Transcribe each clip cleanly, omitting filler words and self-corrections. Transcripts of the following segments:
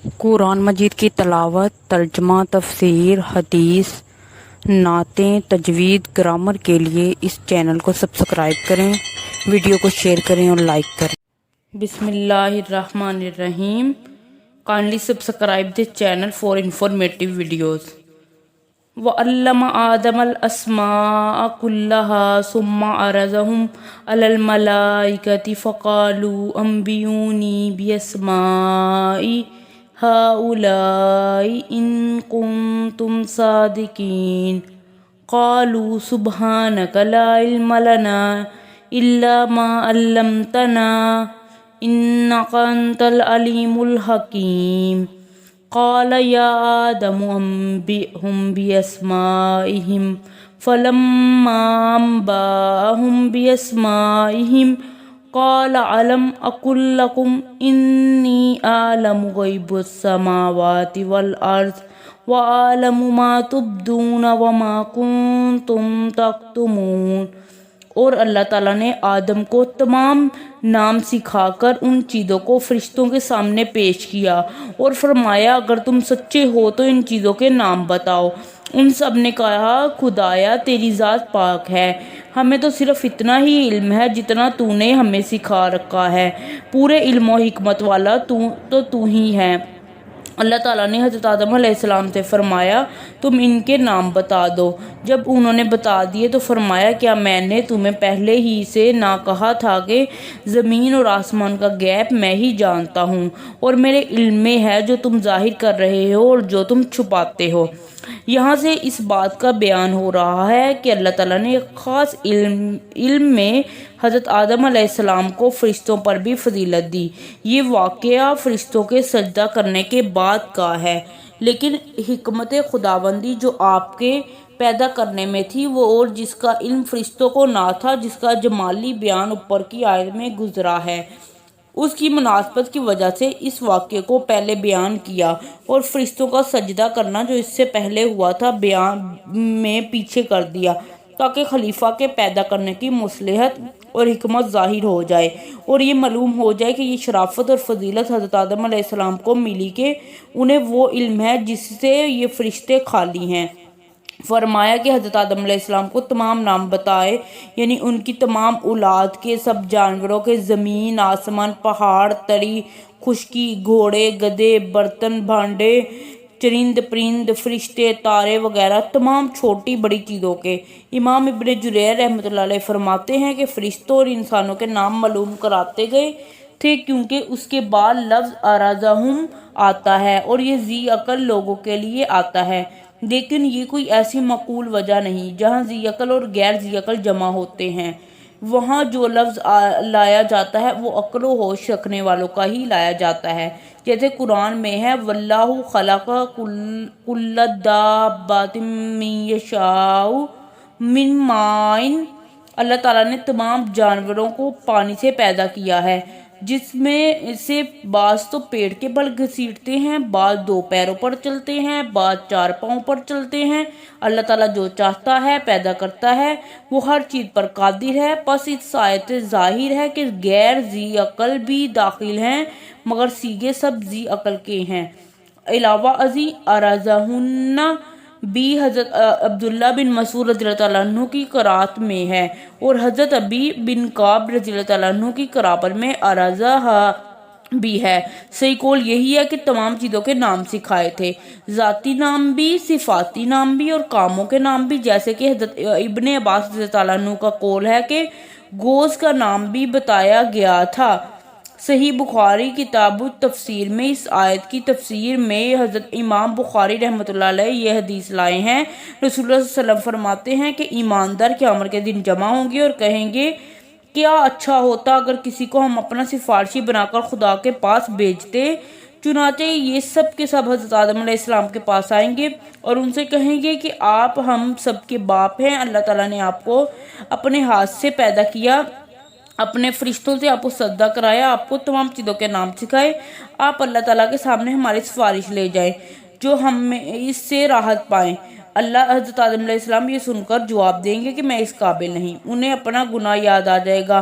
قرآن مجید کی تلاوت، ترجمہ، تفسیر، حدیث، نعتیں، تجوید، گرامر کے لیے اس چینل کو سبسکرائب کریں، ویڈیو کو شیئر کریں اور لائک کریں۔ بسم اللہ الرحمن الرحیم۔ Kindly subscribe this channel for informative videos. وَعَلَّمَ آدَمَ الْأَسْمَاءَ كُلَّهَا ثُمَّ عَرَضَهُمْ عَلَى الْمَلَائِكَةِ فَقَالُوا أَنْبِئُونِي بِأَسْمَاءِ هَؤُلَاءِ إِن كُنتُمْ صَادِقِينَ قَالُوا سُبْحَانَكَ لَا عِلْمَ لَنَا إِلَّا مَا عَلَّمْتَنَا إِنَّكَ أَنْتَ الْعَلِيمُ الْحَكِيمُ قال يا آدم أنبئهم بأسمائهم فلما أنبأهم بأسمائهم قال ألم أقل لكم إني أعلم غيب السماوات والأرض وأعلم ما تبدون وما كنتم تكتمون۔ اور اللہ تعالیٰ نے آدم کو تمام نام سکھا کر ان چیزوں کو فرشتوں کے سامنے پیش کیا اور فرمایا اگر تم سچے ہو تو ان چیزوں کے نام بتاؤ۔ ان سب نے کہا خدایا تیری ذات پاک ہے، ہمیں تو صرف اتنا ہی علم ہے جتنا تو نے ہمیں سکھا رکھا ہے، پورے علم و حکمت والا تو ہی ہے۔ اللہ تعالیٰ نے حضرت آدم علیہ السلام سے فرمایا تم ان کے نام بتا دو۔ جب انہوں نے بتا دیے تو فرمایا کیا میں نے تمہیں پہلے ہی سے نہ کہا تھا کہ زمین اور آسمان کا غیب میں ہی جانتا ہوں اور میرے علم میں ہے جو تم ظاہر کر رہے ہو اور جو تم چھپاتے ہو۔ یہاں سے اس بات کا بیان ہو رہا ہے کہ اللہ تعالیٰ نے ایک خاص علم میں حضرت آدم علیہ السلام کو فرشتوں پر بھی فضیلت دی۔ یہ واقعہ فرشتوں کے سجدہ کرنے کے بعد کا ہے، لیکن حکمت خداوندی جو آپ کے پیدا کرنے میں تھی وہ اور جس کا علم فرشتوں کو نہ تھا، جس کا جمالی بیان اوپر کی آیت میں گزرا ہے، اس کی مناسبت کی وجہ سے اس واقعے کو پہلے بیان کیا اور فرشتوں کا سجدہ کرنا جو اس سے پہلے ہوا تھا بیان میں پیچھے کر دیا تاکہ خلیفہ کے پیدا کرنے کی مصلحت اور حکمت ظاہر ہو جائے اور یہ معلوم ہو جائے کہ یہ شرافت اور فضیلت حضرت آدم علیہ السلام کو ملی کہ انہیں وہ علم ہے جس سے یہ فرشتے خالی ہیں۔ فرمایا کہ حضرت آدم علیہ السلام کو تمام نام بتائے، یعنی ان کی تمام اولاد کے، سب جانوروں کے، زمین، آسمان، پہاڑ، تری، خشکی، گھوڑے، گدھے، برتن، بھانڈے، چرند پرند، فرشتے، تارے وغیرہ تمام چھوٹی بڑی چیزوں کے۔ امام ابن جریر رحمۃ اللہ علیہ فرماتے ہیں کہ فرشتوں اور انسانوں کے نام معلوم کراتے گئے تھے کیونکہ اس کے بعد لفظ ارزہم آتا ہے اور یہ ذی عقل لوگوں کے لیے آتا ہے، لیکن یہ کوئی ایسی معقول وجہ نہیں۔ جہاں ذی عقل اور غیر ذی عقل جمع ہوتے ہیں وہاں جو لفظ لایا جاتا ہے وہ عقل و ہوش رکھنے والوں کا ہی لایا جاتا ہے، جیسے قرآن میں ہے واللہ خلق کل دابۃ من یشاء من ماء۔ اللہ تعالیٰ نے تمام جانوروں کو پانی سے پیدا کیا ہے جس میں سے بعض تو پیڑ کے بل گھسیٹتے ہیں، بعض دو پیروں پر چلتے ہیں، بعض چار پاؤں پر چلتے ہیں۔ اللہ تعالیٰ جو چاہتا ہے پیدا کرتا ہے، وہ ہر چیز پر قادر ہے۔ پس اس آیت ظاہر ہے کہ غیر ذی عقل بھی داخل ہیں مگر سیغے سب ذی عقل کے ہیں۔ علاوہ ازیں ارزہن بھی حضرت عبداللہ بن مسعود رضی اللہ تعالیٰ عنہ کی قرات میں ہے اور حضرت ابی بن کعب رضی اللہ تعالیٰ عنہ کی قرات میں ارزہ بھی ہے۔ صحیح قول یہی ہے کہ تمام چیزوں کے نام سکھائے تھے، ذاتی نام بھی، صفاتی نام بھی اور کاموں کے نام بھی، جیسے کہ حضرت ابن عباس رضی اللہ تعالیٰ عنہ کا قول ہے کہ گوشت کا نام بھی بتایا گیا تھا۔ صحیح بخاری کتاب التفسیر میں اس آیت کی تفسیر میں حضرت امام بخاری رحمۃ اللہ علیہ یہ حدیث لائے ہیں۔ رسول اللہ صلی اللہ علیہ وسلم فرماتے ہیں کہ ایماندار قیامت کے دن جمع ہوں گے اور کہیں گے کیا اچھا ہوتا اگر کسی کو ہم اپنا سفارشی بنا کر خدا کے پاس بھیجتے۔ چنانچہ یہ سب کے سب حضرت آدم علیہ السلام کے پاس آئیں گے اور ان سے کہیں گے کہ آپ ہم سب کے باپ ہیں، اللہ تعالیٰ نے آپ کو اپنے ہاتھ سے پیدا کیا، اپنے فرشتوں سے آپ کو سجدہ کرایا، آپ کو تمام چیزوں کے نام سکھائے، آپ اللہ تعالیٰ کے سامنے ہماری سفارش لے جائیں جو ہم اس سے راحت پائیں۔ حضرت آدم علیہ السلام یہ سن کر جواب دیں گے کہ میں اس قابل نہیں۔ انہیں اپنا گناہ یاد آ جائے گا،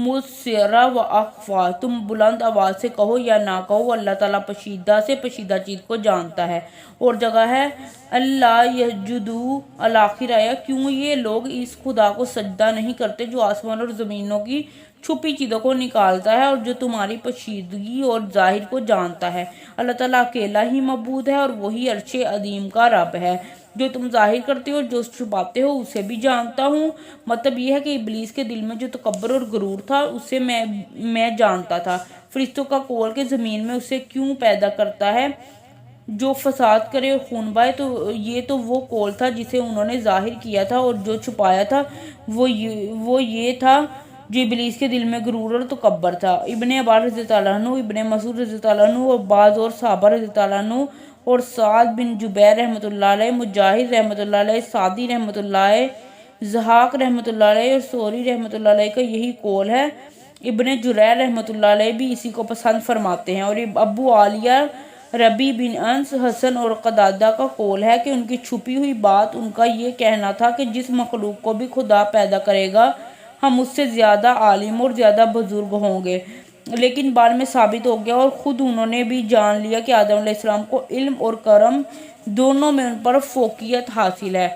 مسرا و اخفا، تم بلند آواز سے کہو یا نہ کہو، وہ اللہ تعالیٰ پشیدہ سے پشیدہ چیز کو جانتا ہے۔ اور جگہ ہے اللہ یسجدوا، الآخر آیا، کیوں یہ لوگ اس خدا کو سجدہ نہیں کرتے جو آسمان اور زمینوں کی چھپی چیزوں کو نکالتا ہے اور جو تمہاری پوشیدگی اور ظاہر کو جانتا ہے۔ اللہ تعالیٰ اکیلا ہی معبود ہے اور وہی عرش عظیم کا رب ہے۔ جو تم ظاہر کرتے ہو اور جو چھپاتے ہو اسے بھی جانتا ہوں۔ مطلب یہ ہے کہ ابلیس کے دل میں جو تکبر اور غرور تھا اسے میں جانتا تھا۔ فرشتوں کا قول کہ زمین میں اسے کیوں پیدا کرتا ہے جو فساد کرے اور خون بہائے، تو یہ تو وہ قول تھا جسے انہوں نے ظاہر کیا تھا، اور جو چھپایا تھا وہ یہ تھا جو ابلیس کے دل میں غرور اور تکبر تھا۔ ابن عباس رضی اللہ عنہ، ابن مسعود رضی اللہ عنہ اور بعض اور صحابہ رضی اللہ عنہ اور سعد بن جبیر رحمۃ اللہ علیہ، مجاہد رحمۃ اللہ علیہ، سعدی رحمۃ اللہ علیہ، ضحاک رحمۃ اللہ علیہ اور سوری رحمۃ اللہ علیہ کا یہی قول ہے۔ ابن جریر رحمۃ اللہ علیہ بھی اسی کو پسند فرماتے ہیں، اور ابو عالیہ، ربی بن انس، حسن اور قتادہ کا قول ہے کہ ان کی چھپی ہوئی بات ان کا یہ کہنا تھا کہ جس مخلوق کو بھی خدا پیدا کرے گا ہم اس سے زیادہ عالم اور زیادہ بزرگ ہوں گے، لیکن بعد میں ثابت ہو گیا اور خود انہوں نے بھی جان لیا کہ آدم علیہ السلام کو علم اور کرم دونوں میں ان پر فوقیت حاصل ہے۔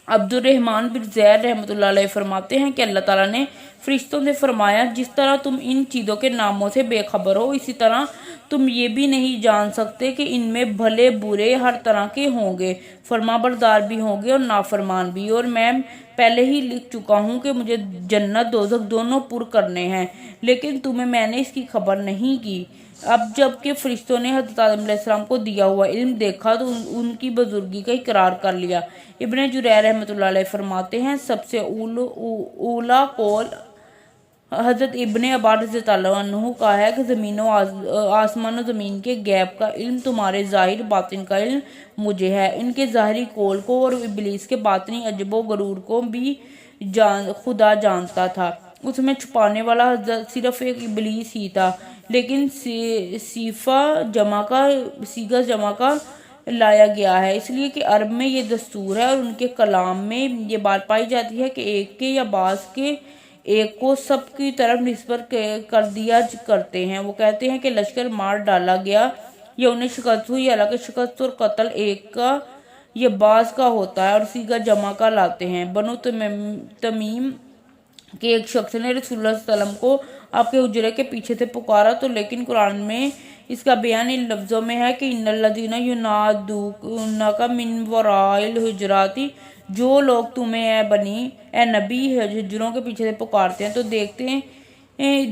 عبد الرحمن بن زید رحمۃ اللہ علیہ فرماتے ہیں کہ اللہ تعالیٰ نے فرشتوں سے فرمایا، جس طرح تم ان چیزوں کے ناموں سے بے خبر ہو اسی طرح تم یہ بھی نہیں جان سکتے کہ ان میں بھلے برے ہر طرح کے ہوں گے، فرما بردار بھی ہوں گے اور نافرمان بھی، اور میں پہلے ہی لکھ چکا ہوں کہ مجھے جنت دوزخ دونوں پر کرنے ہیں، لیکن تمہیں میں نے اس کی خبر نہیں کی۔ اب جب کہ فرشتوں نے حضرت آدم علیہ السلام کو دیا ہوا علم دیکھا تو ان کی بزرگی کا اقرار کر لیا۔ ابن جریر رحمۃ اللہ علیہ فرماتے ہیں سب سے اولا قول حضرت ابن عباس رضی اللہ عنہ کا ہے کہ آسمان و زمین کے غیب کا علم تمہارے ظاہر باطن کا علم مجھے ہے۔ ان کے ظاہری قول کو اور ابلیس کے باطنی عجب و غرور کو بھی خدا جانتا تھا۔ اس میں چھپانے والا صرف ایک ابلیس ہی تھا، لیکن صیغہ جمع کا لایا گیا ہے، اس لیے کہ عرب میں یہ دستور ہے اور ان کے کلام میں یہ بات پائی جاتی ہے کہ ایک کے یا بعض کے ایک کو سب کی طرف نسبت کر دیا کرتے ہیں۔ وہ کہتے ہیں کہ لشکر مار ڈالا گیا یا انہیں شکست ہوئی، حالانکہ شکست اور قتل ایک کا یا بعض کا ہوتا ہے، اور صیغہ جمع کا لاتے ہیں۔ بنو تمیم کہ ایک شخص نے رسول اللہ صلی اللہ علیہ وسلم کو آپ کے حجرے کے پیچھے سے پکارا، تو لیکن قرآن میں اس کا بیان ان لفظوں میں ہے کہ ان الذین ینادونک من وراء الحجرات، جو لوگ تمہیں اے نبی حجروں کے پیچھے سے پکارتے ہیں، تو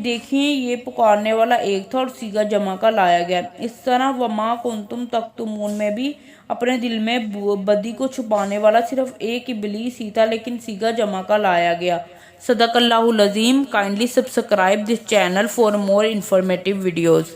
دیکھیں یہ پکارنے والا ایک تھا اور صیغہ جمع کا لایا گیا۔ اس طرح وما کنتم تکتمون میں بھی اپنے دل میں بدی کو چھپانے والا صرف ایک ابلیس ہی تھا، لیکن صیغہ جمع کا لایا گیا۔ صدق اللہ العظیم۔ Kindly subscribe this channel for more informative videos.